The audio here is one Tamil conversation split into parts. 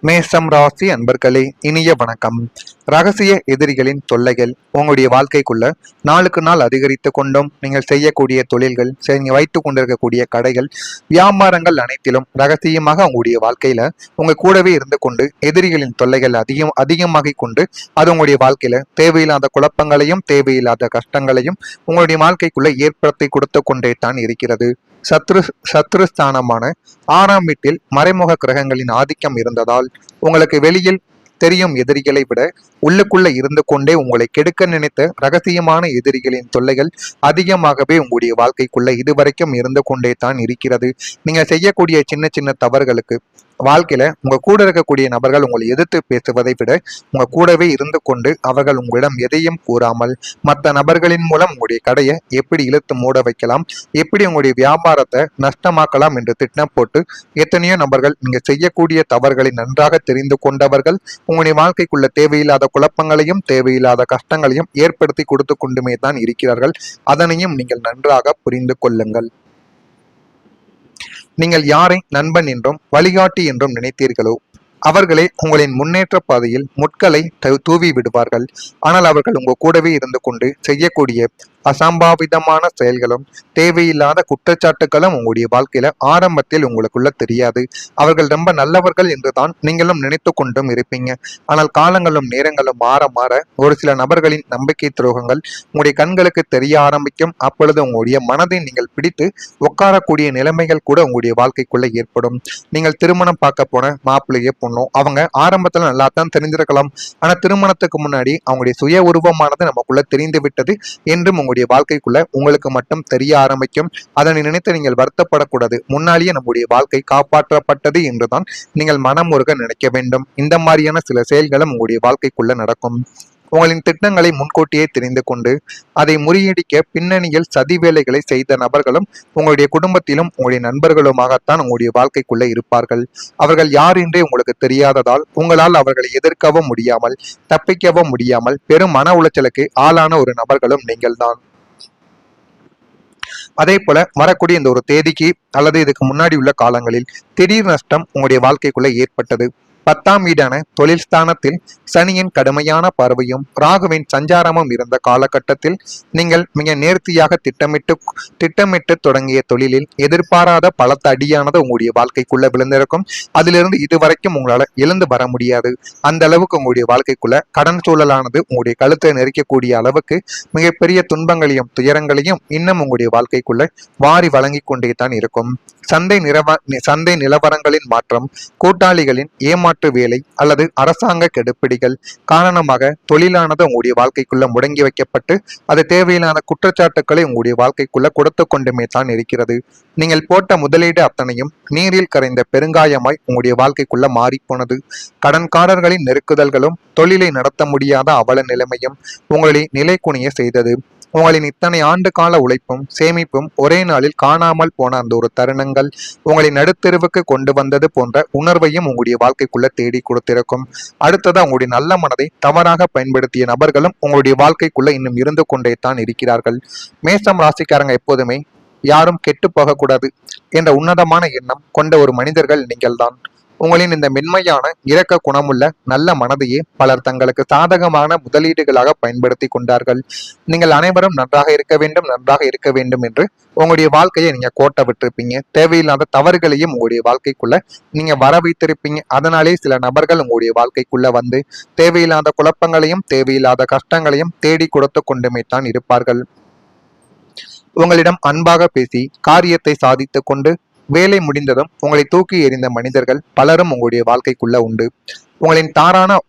மேசம் ராசி அன்பர்களே, இனிய வணக்கம். ரகசிய எதிரிகளின் தொல்லைகள் உங்களுடைய வாழ்க்கைக்குள்ள நாளுக்கு நாள் அதிகரித்து கொண்டும் நீங்கள் செய்யக்கூடிய தொழில்கள், நீங்க வைத்துக் கொண்டிருக்கக்கூடிய கடைகள், வியாபாரங்கள் அனைத்திலும் ரகசியமாக உங்களுடைய வாழ்க்கையில உங்க கூடவே இருந்து கொண்டு எதிரிகளின் தொல்லைகள் அதிகமாகிக் கொண்டு அது உங்களுடைய வாழ்க்கையில தேவையில்லாத குழப்பங்களையும் தேவையில்லாத கஷ்டங்களையும் உங்களுடைய வாழ்க்கைக்குள்ள ஏற்படுத்தி கொடுத்து கொண்டே தான் இருக்கிறது. சத்ருஸ்தானமான 6ஆம் வீட்டில் மறைமுக கிரகங்களின் ஆதிக்கம் இருந்ததால் உங்களுக்கு வெளியில் தெரியும் எதிரிகளை விட உள்ளுக்குள்ள இருந்து கொண்டே உங்களை கெடுக்க நினைத்த ரகசியமான எதிரிகளின் தொல்லைகள் அதிகமாகவே உங்களுடைய வாழ்க்கைக்குள்ள இதுவரைக்கும் இருந்து கொண்டே தான் இருக்கிறது. நீங்க செய்யக்கூடிய சின்ன சின்ன தவறுகளுக்கு வாழ்க்கையில உங்க கூட இருக்கக்கூடிய நபர்கள் உங்களை எதிர்த்து பேசுவதை விட உங்க கூடவே இருந்து கொண்டு அவர்கள் உங்களிடம் எதையும் கூறாமல் மற்ற நபர்களின் மூலம் உங்களுடைய கடையை எப்படி இழுத்து மூட வைக்கலாம், எப்படி உங்களுடைய வியாபாரத்தை நஷ்டமாக்கலாம் என்று திட்டம் போட்டு எத்தனையோ நபர்கள் நீங்க செய்யக்கூடிய தவறுகளை நன்றாக தெரிந்து கொண்டவர்கள் உங்களுடைய வாழ்க்கைக்குள்ள தேவையில்லாத குழப்பங்களையும் தேவையில்லாத கஷ்டங்களையும் ஏற்படுத்தி கொடுத்து கொண்டுமே தான் இருக்கிறார்கள். அதனையும் நீங்கள் நன்றாக புரிந்து கொள்ளுங்கள். நீங்கள் யாரை நண்பன் என்றும் வழிகாட்டி என்றும் நினைத்தீர்களோ அவர்களே உங்களின் முன்னேற்ற பாதையில் முட்களை தூவி விடுவார்கள். ஆனால் அவர்கள் உங்க கூடவே இருந்து கொண்டு செய்யக்கூடிய அசம்பாவிதமான செயல்களும் தேவையில்லாத குற்றச்சாட்டுகளும் உங்களுடைய வாழ்க்கையில ஆரம்பத்தில் உங்களுக்குள்ள தெரியாது. அவர்கள் ரொம்ப நல்லவர்கள் என்றுதான் நீங்களும் நினைத்து கொண்டும் இருப்பீங்க. ஆனால் காலங்களும் நேரங்களும் மாற மாற ஒரு சில நபர்களின் நம்பிக்கை துரோகங்கள் உங்களுடைய கண்களுக்கு தெரிய ஆரம்பிக்கும். அப்பொழுது உங்களுடைய மனதை நீங்கள் பிடித்து உட்காரக்கூடிய நிலைமைகள் கூட உங்களுடைய வாழ்க்கைக்குள்ள ஏற்படும். நீங்கள் திருமணம் பார்க்க போன மாப்பிள்ளையே பொண்ணும் அவங்க ஆரம்பத்துல நல்லா தான் தெரிஞ்சிருக்கலாம். ஆனா திருமணத்துக்கு முன்னாடி அவங்களுடைய சுய உருவமானது நமக்குள்ள தெரிந்து விட்டது என்றும் உங்களுடைய வாழ்க்கைக்குள்ள உங்களுக்கு மட்டும் தெரிய ஆரம்பிக்கும். அதனை நினைத்து நீங்கள் வருத்தப்படக்கூடாது. முன்னாலேயே நம்முடைய வாழ்க்கை காப்பாற்றப்பட்டது என்றுதான் நீங்கள் மனமுருக நினைக்க வேண்டும். இந்த மாதிரியான சில செயல்களும் உங்களுடைய வாழ்க்கைக்குள்ள நடக்கும். உங்களின் திட்டங்களை முன்கூட்டியே தெரிந்து கொண்டு அதை முறியடிக்க பின்னணியில் சதி வேலைகளை செய்த நபர்களும் உங்களுடைய குடும்பத்திலும் உங்களுடைய நண்பர்களுமாகத்தான் உங்களுடைய வாழ்க்கைக்குள்ள இருப்பார்கள். அவர்கள் யார் என்றே உங்களுக்கு தெரியாததால் உங்களால் அவர்களை எதிர்க்கவும் முடியாமல் தப்பிக்கவும் முடியாமல் பெரும் மன உளைச்சலுக்கு ஆளான ஒரு நபர்களும் நீங்கள் தான். அதே போல வரக்கூடிய இந்த ஒரு தேதிக்கு அல்லது இதுக்கு முன்னாடி உள்ள காலங்களில் திடீர் நஷ்டம் உங்களுடைய வாழ்க்கைக்குள்ள ஏற்பட்டது. 10ஆம் வீடான தொழில் ஸ்தானத்தில் சனியின் கடுமையான பார்வையும் ராகுவின் சஞ்சாரமும் இருந்த காலகட்டத்தில் நீங்கள் மிக நேர்த்தியாக திட்டமிட்டு தொடங்கிய தொழிலில் எதிர்பாராத பலத்த அடியானது உங்களுடைய வாழ்க்கைக்குள்ள விழுந்திருக்கும். அதிலிருந்து இதுவரைக்கும் உங்களால எழுந்து வர முடியாது. அந்த அளவுக்கு உங்களுடைய வாழ்க்கைக்குள்ள கடன் சூழலானது உங்களுடைய கழுத்தை நெரிக்கக்கூடிய அளவுக்கு மிகப்பெரிய துன்பங்களையும் துயரங்களையும் இன்னும் உங்களுடைய வாழ்க்கைக்குள்ள வாரி வழங்கி கொண்டே தான் இருக்கும். சந்தை நிலவரங்களின் மாற்றம், கூட்டாளிகளின் ஏமாற்று வேலை அல்லது அரசாங்க கெடுபிடிகள் காரணமாக தொழிலானது உங்களுடைய வாழ்க்கைக்குள்ள முடங்கி வைக்கப்பட்டு அது தேவையில்லாத குற்றச்சாட்டுக்களை உங்களுடைய வாழ்க்கைக்குள்ள கொடுத்து கொண்டுமே தான் இருக்கிறது. நீங்கள் போட்ட முதலீடு அத்தனையும் நீரில் கரைந்த பெருங்காயமாய் உங்களுடைய வாழ்க்கைக்குள்ள மாறிப்போனது. கடன்காரர்களின் நெருக்குதல்களும் தொழிலை நடத்த முடியாத அவல நிலைமையும் உங்களை நிலை குனிய செய்தது. உங்களின் இத்தனை ஆண்டு கால உழைப்பும் சேமிப்பும் ஒரே நாளில் காணாமல் போன அந்த ஒரு தருணங்கள் உங்களை நடுத்தெருவுக்கு கொண்டு வந்தது போன்ற உணர்வையும் உங்களுடைய வாழ்க்கைக்குள்ள தேடி கொடுத்திருக்கும். அடுத்ததா உங்களுடைய நல்ல மனதை தவறாக பயன்படுத்திய நபர்களும் உங்களுடைய வாழ்க்கைக்குள்ள இன்னும் இருந்து கொண்டே தான் இருக்கிறார்கள். மேசம் ராசிக்காரங்க எப்போதுமே யாரும் கெட்டு போகக்கூடாது என்ற உன்னதமான எண்ணம் கொண்ட ஒரு மனிதர்கள் நீங்கள்தான். உங்களின் இந்த மென்மையான இரக்க குணமுள்ள நல்ல மனதையே பலர் தங்களுக்கு சாதகமான முதலீடுகளாக பயன்படுத்தி கொண்டார்கள். நீங்கள் அனைவரும் நன்றாக இருக்க வேண்டும் என்று உங்களுடைய வாழ்க்கையை நீங்க கோட்டை விட்டுருப்பீங்க. தேவையில்லாத தவறுகளையும் உங்களுடைய வாழ்க்கைக்குள்ள நீங்க வர வைத்திருப்பீங்க. அதனாலே சில நபர்கள் உங்களுடைய வாழ்க்கைக்குள்ள வந்து தேவையில்லாத குழப்பங்களையும் தேவையில்லாத கஷ்டங்களையும் தேடி கொடுத்து கொண்டுமே தான் இருப்பார்கள். உங்களிடம் அன்பாக பேசி காரியத்தை சாதித்து கொண்டு வேலை முடிந்ததும் உங்களை தூக்கி எறிந்த மனிதர்கள் பலரும் உங்களுடைய வாழ்க்கைக்குள்ள உண்டு. உங்களின்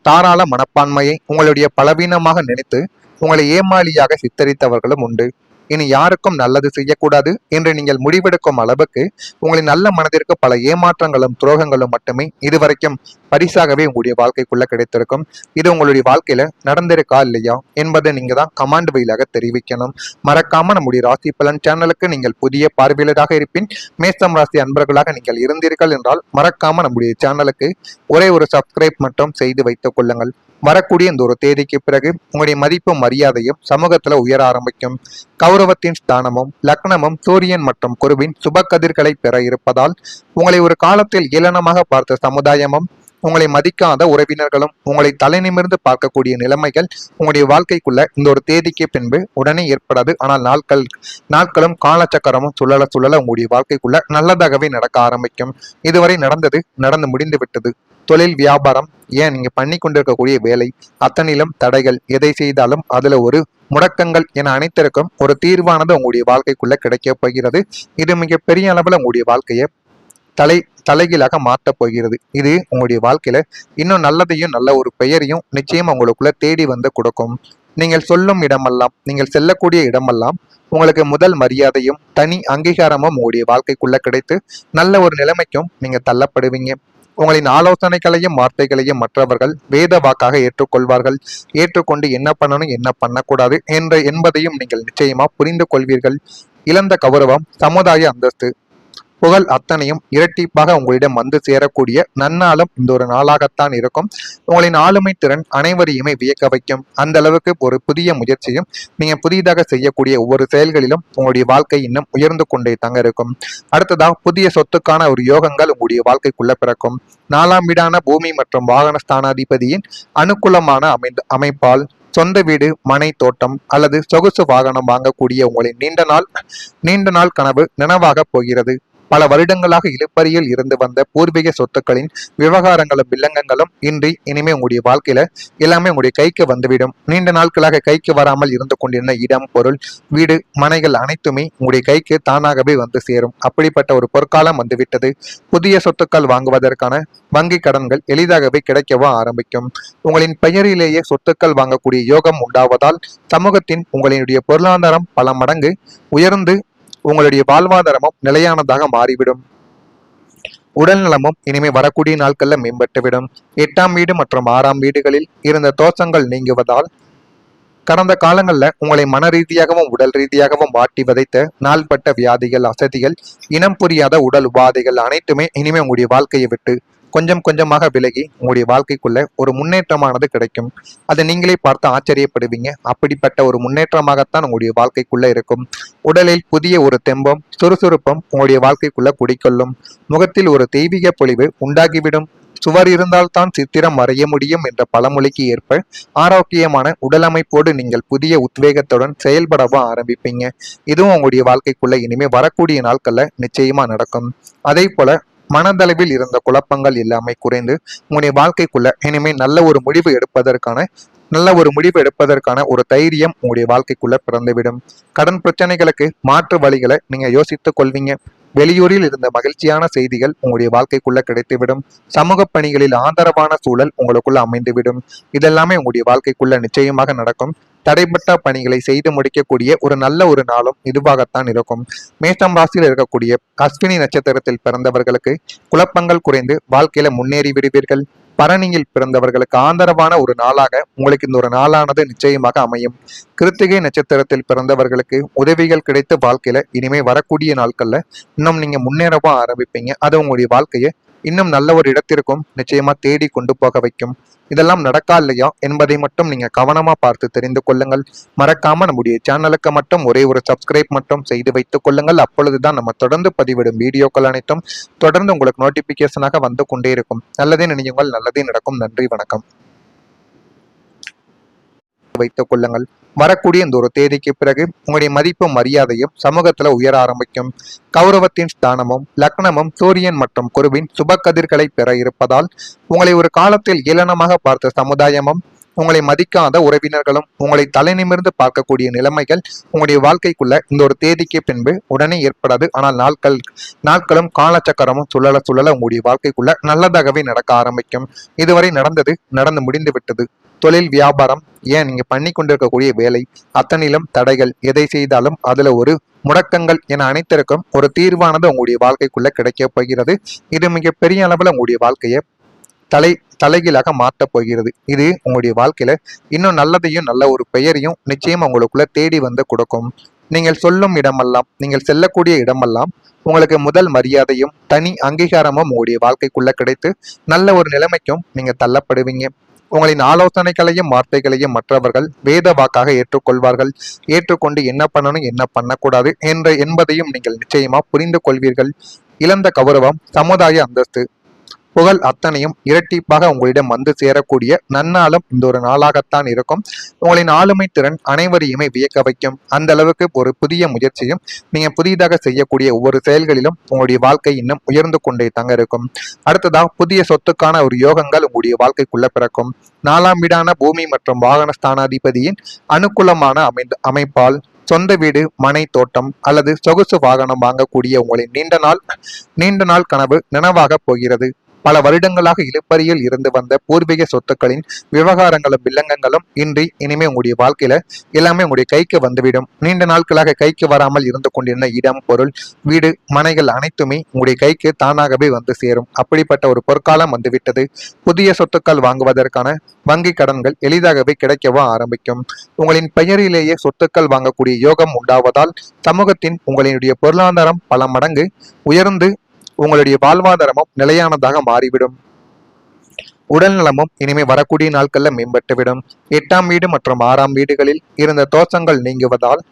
தாராள மனப்பான்மையை உங்களுடைய பலவீனமாக நினைத்து உங்களை ஏமாளியாக சித்தரித்தவர்களும் உண்டு. இனி யாருக்கும் நல்லது செய்யக்கூடாது என்று நீங்கள் முடிவெடுக்கும் அளவுக்கு உங்களின் நல்ல மனதிற்கு பல ஏமாற்றங்களும் துரோகங்களும் மட்டுமே இதுவரைக்கும் பரிசாகவே உங்களுடைய வாழ்க்கைக்குள்ள கிடைத்திருக்கும். இது உங்களுடைய வாழ்க்கையில நடந்திருக்கா இல்லையா என்பதை நீங்க தான் கமாண்ட் வழியாக தெரிவிக்கணும். மறக்காம நம்முடைய ராசி பலன் சேனலுக்கு நீங்கள் புதிய பார்வையாளராக இருப்பின் மேசம் ராசி அன்பர்களாக நீங்கள் இருந்தீர்கள் என்றால் மறக்காம நம்முடைய சேனலுக்கு ஒரே ஒரு சப்ஸ்கிரைப் மட்டும் செய்து வைத்துக் கொள்ளுங்கள். வரக்கூடிய இந்த ஒரு தேதிக்கு பிறகு உங்களுடைய மதிப்பும் மரியாதையும் சமூகத்துல உயர ஆரம்பிக்கும். கௌரவத்தின் ஸ்தானமும் லக்னமும் சூரியன் மற்றும் குருவின் சுப கதிர்களை பெற இருப்பதால் உங்களை ஒரு காலத்தில் ஏளனமாக பார்த்த சமுதாயமும் உங்களை மதிக்காத உறவினர்களும் உங்களை தலைநிமிர்ந்து பார்க்கக்கூடிய நிலைமைகள் உங்களுடைய வாழ்க்கைக்குள்ள இந்த ஒரு தேதிக்கு பின்பு உடனே ஏற்படாது. ஆனால் நாட்களும் காலச்சக்கரமும் சுழல சுழல உங்களுடைய வாழ்க்கைக்குள்ள நல்லதாகவே நடக்க ஆரம்பிக்கும். இதுவரை நடந்தது நடந்து முடிந்து விட்டது. தொழில், வியாபாரம், ஏன் நீங்க பண்ணி கொண்டிருக்கக்கூடிய வேலை அத்தனிலும் தடைகள், எதை செய்தாலும் அதுல ஒரு முடக்கங்கள் என அனைத்திற்கும் ஒரு தீர்வானது உங்களுடைய வாழ்க்கைக்குள்ள கிடைக்க போகிறது. இது மிக பெரிய அளவுல உங்களுடைய வாழ்க்கையை தலைகீழாக மாற்றப் போகிறது. இது உங்களுடைய வாழ்க்கையில இன்னும் நல்லதையும் நல்ல ஒரு பெயரையும் நிச்சயம் உங்களுக்குள்ள தேடி வந்து கொடுக்கும். நீங்கள் சொல்லும் இடமெல்லாம், நீங்கள் செல்லக்கூடிய இடமெல்லாம் உங்களுக்கு முதல் மரியாதையும் தனி அங்கீகாரமும் உங்களுடைய வாழ்க்கைக்குள்ள கிடைத்து நல்ல ஒரு நிலைமைக்கும் நீங்க தள்ளப்படுவீங்க. உங்களின் ஆலோசனைகளையும் வார்த்தைகளையும் மற்றவர்கள் வேத வாக்காக ஏற்றுக்கொள்வார்கள். ஏற்றுக்கொண்டு என்ன பண்ணணும் என்ன பண்ணக்கூடாது என்பதையும் நீங்கள் நிச்சயமா புரிந்து கொள்வீர்கள். இழந்த கௌரவம், சமுதாய அந்தஸ்து, புகழ் அத்தனையும் இரட்டிப்பாக உங்களிடம் வந்து சேரக்கூடிய நன்னாளும் இந்த ஒரு நாளாகத்தான் இருக்கும். உங்களின் ஆளுமை திறன் அனைவரையுமே வியக்க வைக்கும். அந்த அளவுக்கு ஒரு புதிய முயற்சியும் நீங்க புதிதாக செய்யக்கூடிய ஒவ்வொரு செயல்களிலும் உங்களுடைய வாழ்க்கை இன்னும் உயர்ந்து கொண்டே தாங்க இருக்கும். அடுத்ததாக புதிய சொத்துக்கான ஒரு யோகங்கள் உங்களுடைய வாழ்க்கைக்குள்ள பிறக்கும். 4ஆம் வீடான பூமி மற்றும் வாகன ஸ்தானாதிபதியின் அனுகூலமான அமைப்பால் சொந்த வீடு, மனை, தோட்டம் அல்லது சொகுசு வாகனம் வாங்கக்கூடிய உங்களின் நீண்ட நாள் கனவு நனவாக போகிறது. பல வருடங்களாக இழுப்பறியில் இருந்து வந்த பூர்வீக சொத்துக்களின் விவகாரங்களும் வில்லங்கங்களும் இனிமே உங்களுடைய வாழ்க்கையில எல்லாமே உங்களுடைய கைக்கு வந்துவிடும். நீண்ட நாட்களாக கைக்கு வராமல் இருந்து கொண்டிருந்த இடம், பொருள், வீடு, மனைகள் அனைத்துமே உங்களுடைய கைக்கு தானாகவே வந்து சேரும். அப்படிப்பட்ட ஒரு பொற்காலம் வந்துவிட்டது. புதிய சொத்துக்கள் வாங்குவதற்கான வங்கி கடன்கள் எளிதாகவே கிடைக்கவும் ஆரம்பிக்கும். உங்களின் பெயரிலேயே சொத்துக்கள் வாங்கக்கூடிய யோகம் உண்டாவதால் சமூகத்தின் உங்களுடைய பொருளாதாரம் பல மடங்கு உயர்ந்து உங்களுடைய வாழ்வாதாரமும் நிலையானதாக மாறிவிடும். உடல் நலமும் இனிமே வரக்கூடிய நாட்கள்ல மேம்பட்டுவிடும். 8ஆம் வீடு மற்றும் 6ஆம் வீடுகளில் இருந்த தோஷங்கள் நீங்குவதால் கடந்த காலங்களில் உங்களை மன ரீதியாகவும் உடல் ரீதியாகவும் வாட்டி விதைத்த நாள்பட்ட வியாதிகள், அசதிகள், இனம் புரியாத உடல் உபாதைகள் அனைத்துமே இனிமே உங்களுடைய வாழ்க்கையை விட்டு கொஞ்சம் கொஞ்சமாக விலகி உங்களுடைய வாழ்க்கைக்குள்ள ஒரு முன்னேற்றமானது கிடைக்கும். அதை நீங்களே பார்த்து ஆச்சரியப்படுவீங்க. அப்படிப்பட்ட ஒரு முன்னேற்றமாகத்தான் உங்களுடைய வாழ்க்கைக்குள்ள இருக்கும். உடலில் புதிய ஒரு தெம்பம், சுறுசுறுப்பம் உங்களுடைய வாழ்க்கைக்குள்ள குடிக்கொள்ளும். முகத்தில் ஒரு தெய்வீக பொலிவு உண்டாகிவிடும். சுவர் இருந்தால்தான் சித்திரம் வரைய முடியும் என்ற பழமொழிக்கு ஏற்ப ஆரோக்கியமான உடலமைப்போடு நீங்கள் புதிய உத்வேகத்துடன் செயல்படவும் ஆரம்பிப்பீங்க. இதுவும் உங்களுடைய வாழ்க்கைக்குள்ள இனிமே வரக்கூடிய நாட்கள்ல நிச்சயமா நடக்கும். அதே போல மனதளவில் இருந்த குழப்பங்கள் எல்லாமே குறைந்து உங்களுடைய வாழ்க்கைக்குள்ள இனிமே நல்ல ஒரு முடிவு எடுப்பதற்கான ஒரு தைரியம் உங்களுடைய வாழ்க்கைக்குள்ள பிறந்துவிடும். கடன் பிரச்சனைகளுக்கு மாற்று வழிகளை நீங்க யோசித்துக் கொள்வீங்க. வெளியூரில் இருந்த மகிழ்ச்சியான செய்திகள் உங்களுடைய வாழ்க்கைக்குள்ள கிடைத்துவிடும். சமூக பணிகளில் ஆதரவான சூழல் உங்களுக்குள்ள அமைந்துவிடும். இதெல்லாமே உங்களுடைய வாழ்க்கைக்குள்ள நிச்சயமாக நடக்கும். தடைப்பட்ட பணிகளை செய்து முடிக்கக்கூடிய ஒரு நல்ல ஒரு நாளும் இதுவாகத்தான் இருக்கும். மேஷம் ராசியில் இருக்கக்கூடிய அஸ்வினி நட்சத்திரத்தில் பிறந்தவர்களுக்கு குழப்பங்கள் குறைந்து வாழ்க்கையில முன்னேறி விடுவீர்கள். பரணியில் பிறந்தவர்களுக்கு ஆதரவான ஒரு நாளாக உங்களுக்கு இந்த ஒரு நாளானது நிச்சயமாக அமையும். கிருத்திகை நட்சத்திரத்தில் பிறந்தவர்களுக்கு உதவிகள் கிடைத்து வாழ்க்கையில இனிமே வரக்கூடிய நாட்கள்ல இன்னும் நீங்க முன்னேறவும் ஆரம்பிப்பீங்க. அது உங்களுடைய வாழ்க்கையை இன்னும் நல்ல ஒரு இடத்திற்கும் நிச்சயமா தேடி கொண்டு போக வைக்கும். இதெல்லாம் நடக்கா இல்லையா என்பதை மட்டும் நீங்க கவனமா பார்த்து தெரிந்து கொள்ளுங்கள். மறக்காம நம்முடைய சேனலுக்கு மட்டும் ஒரே ஒரு சப்ஸ்கிரைப் மட்டும் செய்து வைத்துக் கொள்ளுங்கள். அப்பொழுதுதான் நம்ம தொடர்ந்து பதிவிடும் வீடியோக்கள் அனைத்தும் தொடர்ந்து உங்களுக்கு நோட்டிபிகேஷனாக வந்து கொண்டே இருக்கும். நல்லதே நினையுங்கள், நல்லதே நடக்கும். நன்றி, வணக்கம். வைத்துக் கொள்ளுங்கள். வரக்கூடிய இந்த ஒரு தேதிக்கு பிறகு உங்களுடைய மதிப்பும் மரியாதையும் சமூகத்துல உயர ஆரம்பிக்கும். கௌரவத்தின் ஸ்தானமும் லக்னமும் சூரியன் மற்றும் குருவின் சுப கதிர்களை பெற இருப்பதால் உங்களை ஒரு காலத்தில் ஏளனமாக பார்த்த சமுதாயமும் உங்களை மதிக்காத உறவினர்களும் உங்களை தலைநிமிர்ந்து பார்க்கக்கூடிய நிலைமைகள் உங்களுடைய வாழ்க்கைக்குள்ள இந்த ஒரு தேதிக்கு பின்பு உடனே ஏற்படாது. ஆனால் நாட்களும் காலச்சக்கரமும் சுழல சுழல உங்களுடைய வாழ்க்கைக்குள்ள நல்லதாகவே நடக்க ஆரம்பிக்கும். இதுவரை நடந்தது நடந்து முடிந்து விட்டது. தொழில், வியாபாரம், ஏன் நீங்க பண்ணி கொண்டிருக்கக்கூடிய வேலை அத்தனிலும் தடைகள், எதை செய்தாலும் அதுல ஒரு முடக்கங்கள் என அனைத்திற்கும் ஒரு தீர்வானது உங்களுடைய வாழ்க்கைக்குள்ள கிடைக்க போகிறது. இது மிக பெரிய அளவுல உங்களுடைய வாழ்க்கையை தலைகீழாக மாற்றப் போகிறது. இது உங்களுடைய வாழ்க்கையில இன்னும் நல்லதையும் நல்ல ஒரு பெயரையும் நிச்சயம் உங்களுக்குள்ள தேடி வந்து கொடுக்கும். நீங்கள் சொல்லும் இடமெல்லாம், நீங்கள் செல்லக்கூடிய இடமெல்லாம் உங்களுக்கு முதல் மரியாதையும் தனி அங்கீகாரமும் உங்களுடைய வாழ்க்கைக்குள்ள கிடைத்து நல்ல ஒரு நிலைமைக்கும் நீங்க தள்ளப்படுவீங்க. உங்களின் ஆலோசனைகளையும் வார்த்தைகளையும் மற்றவர்கள் வேத வாக்காக ஏற்றுக்கொள்வார்கள். ஏற்றுக்கொண்டு என்ன பண்ணணும் என்ன பண்ணக்கூடாது என்பதையும் நீங்கள் நிச்சயமா புரிந்து கொள்வீர்கள். இழந்த கௌரவம், சமுதாய அந்தஸ்து, புகழ் அத்தனையும் இரட்டிப்பாக உங்களிடம் வந்து சேரக்கூடிய நன்னாளும் இந்த ஒரு நாளாகத்தான் இருக்கும். உங்களின் ஆளுமை திறன் அனைவரையுமே வியக்க வைக்கும். அந்த அளவுக்கு ஒரு புதிய முயற்சியும் நீங்க புதிதாக செய்யக்கூடிய ஒவ்வொரு செயல்களிலும் உங்களுடைய வாழ்க்கை இன்னும் உயர்ந்து கொண்டே தாங்க இருக்கும். அடுத்ததா புதிய சொத்துக்கான ஒரு யோகங்கள் உங்களுடைய வாழ்க்கைக்குள்ள பிறக்கும். 4ஆம் வீடான பூமி மற்றும் வாகன ஸ்தானாதிபதியின் அனுகூலமான அமைப்பால் சொந்த வீடு, மனை, தோட்டம் அல்லது சொகுசு வாகனம் வாங்கக்கூடிய உங்களின் நீண்ட நாள் கனவு நினைவாக போகிறது. பல வருடங்களாக இழுபறியில் இருந்து வந்த பூர்வீக சொத்துக்களின் விவகாரங்களும் வில்லங்கங்களும் இனிமே உங்களுடைய வாழ்க்கையில எல்லாமே உங்களுடைய கைக்கு வந்துவிடும். நீண்ட நாட்களாக கைக்கு வராமல் இருந்து கொண்டிருந்த இடம், பொருள், வீடு, மனைகள் அனைத்துமே உங்களுடைய கைக்கு தானாகவே வந்து சேரும். அப்படிப்பட்ட ஒரு பொற்காலம் வந்துவிட்டது. புதிய சொத்துக்கள் வாங்குவதற்கான வங்கி கடன்கள் எளிதாகவே கிடைக்கவும் ஆரம்பிக்கும். உங்களின் பெயரிலேயே சொத்துக்கள் வாங்கக்கூடிய யோகம் உண்டாவதால் சமூகத்தின் உங்களுடைய பொருளாதாரம் பல மடங்கு உயர்ந்து உங்களுடைய வாழ்வாதாரமும் நிலையானதாக மாறிவிடும். உடல் நலமும் இனிமே வரக்கூடிய நாட்கள்ல மேம்பட்டுவிடும். 8ஆம் வீடு மற்றும் 6ஆம் வீடுகளில் இருந்த தோஷங்கள் நீங்குவதால்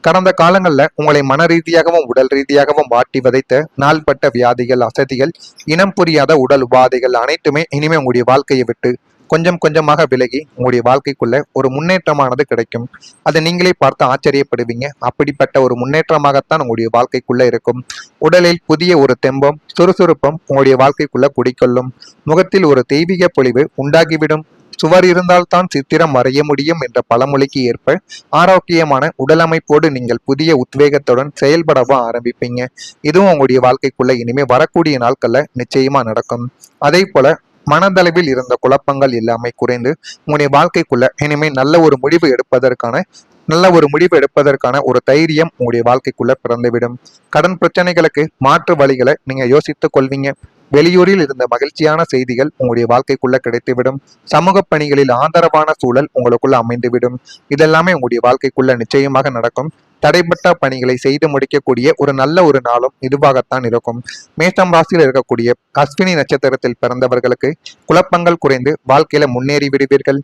கடந்த காலங்களில் உங்களை மன ரீதியாகவும் உடல் ரீதியாகவும் வாட்டி வதைத்த நாள்பட்ட வியாதிகள், அசதிகள், இனம் புரியாத உடல் உபாதைகள் அனைத்துமே இனிமே உங்களுடைய வாழ்க்கையை விட்டு கொஞ்சம் கொஞ்சமாக விலகி உங்களுடைய வாழ்க்கைக்குள்ள ஒரு முன்னேற்றமானது கிடைக்கும். அதை நீங்களே பார்த்து ஆச்சரியப்படுவீங்க. அப்படிப்பட்ட ஒரு முன்னேற்றமாகத்தான் உங்களுடைய வாழ்க்கைக்குள்ள இருக்கும். உடலில் புதிய ஒரு தெம்பம், சுறுசுறுப்பும் உங்களுடைய வாழ்க்கைக்குள்ள குடிக்கொள்ளும். முகத்தில் ஒரு தெய்வீக பொலிவு உண்டாகிவிடும். சுவர் இருந்தால்தான் சித்திரம் வரைய முடியும் என்ற பழமொழிக்கு ஏற்ப ஆரோக்கியமான உடலமைப்போடு நீங்கள் புதிய உத்வேகத்துடன் செயல்படவும் ஆரம்பிப்பீங்க. இதுவும் உங்களுடைய வாழ்க்கைக்குள்ள இனிமே வரக்கூடிய நாட்கள்ல நிச்சயமா நடக்கும். அதே போல மனதளவில் இருந்த குழப்பங்கள் எல்லாமே குறைந்து உங்களுடைய வாழ்க்கைக்குள்ள இனிமே நல்ல ஒரு முடிவு எடுப்பதற்கான ஒரு தைரியம் உங்களுடைய வாழ்க்கைக்குள்ள பிறந்துவிடும். கடன் பிரச்சனைகளுக்கு மாற்று வழிகளை நீங்க யோசித்துக் கொள்வீங்க. வெளியூரில் இருந்த மகிழ்ச்சியான செய்திகள் உங்களுடைய வாழ்க்கைக்குள்ள கிடைத்துவிடும். சமூக பணிகளில் ஆதரவான சூழல் உங்களுக்குள்ள அமைந்துவிடும். இதெல்லாமே உங்களுடைய வாழ்க்கைக்குள்ள நிச்சயமாக நடக்கும். தடைப்பட்ட பணிகளை செய்து முடிக்கக்கூடிய ஒரு நல்ல ஒரு நாளும் இதுவாகத்தான் இருக்கும். மேஷம் ராசியில் இருக்கக்கூடிய அஸ்வினி நட்சத்திரத்தில் பிறந்தவர்களுக்கு குழப்பங்கள் குறைந்து வாழ்க்கையில முன்னேறி விடுவீர்கள்.